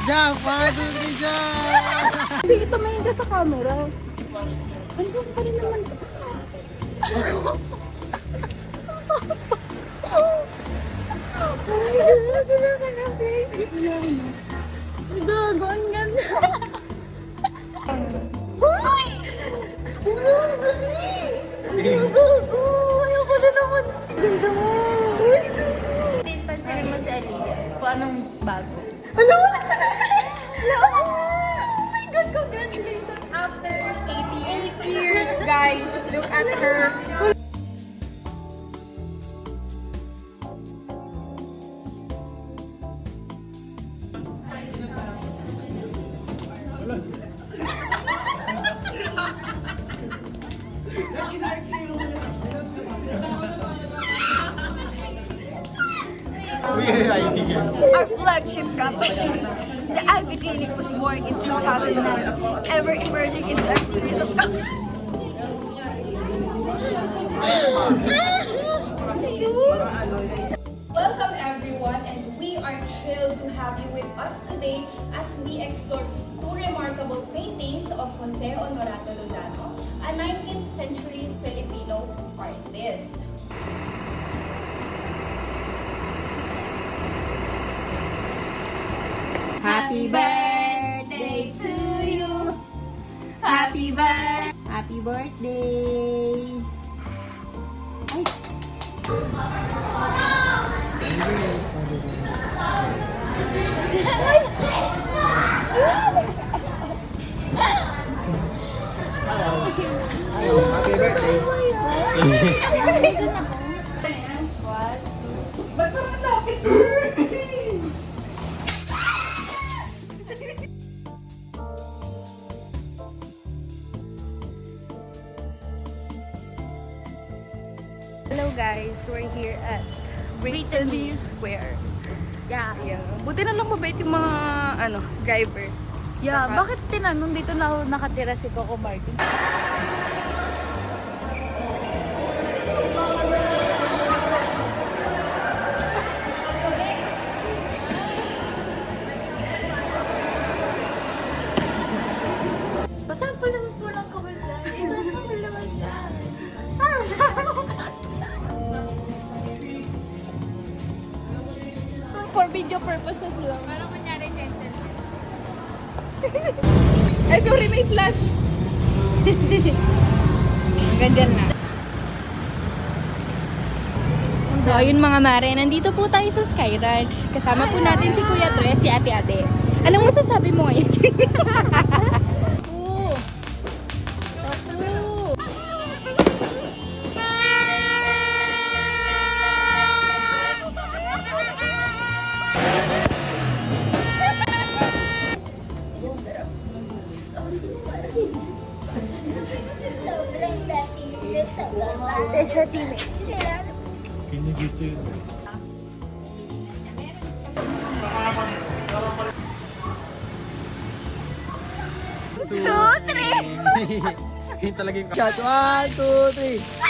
Jump! 1, 2, 3, jump! Hindi, tumingin ka sa camera. Hanggang pa rin naman. Gago, ang ganda. Uy! Ang galing! Gago! Ayoko na naman. Ganda mo! Din, pansinin mo si Aliyah. Kung anong bago. Ano? Oh my God, congratulations! After 88 years, guys, look at her. Our flagship company, the Ivy Clinic, was born in 2009, ever emerging into a series of Welcome everyone, and we are thrilled to have you with us today as we explore two remarkable paintings of Jose Honorato Lozano, a 19th century Filipino artist. Happy birthday to you. Happy birthday. Happy birthday! Hello guys, we're here at Brittany Square. Yeah. Buti na lang mabait yung mga driver. Yeah, bakit tinanong dito na ako nakatira si Coco Martin? Pasample naman po lang kami dyan. Pasample naman dyan. For video purposes lang. Parang kunyari gentleman. Ay, sorry, may flash. Hanggang dyan lang. So, ayun mga mare, nandito po tayo sa Sky Ranch. Kasama po natin si Kuya Tre, si Ate Ate. Anong masasabi mo ngayon? It's her teammate. Kinigising. Two, three. Yun talaga yung shot. 1, 2, 3.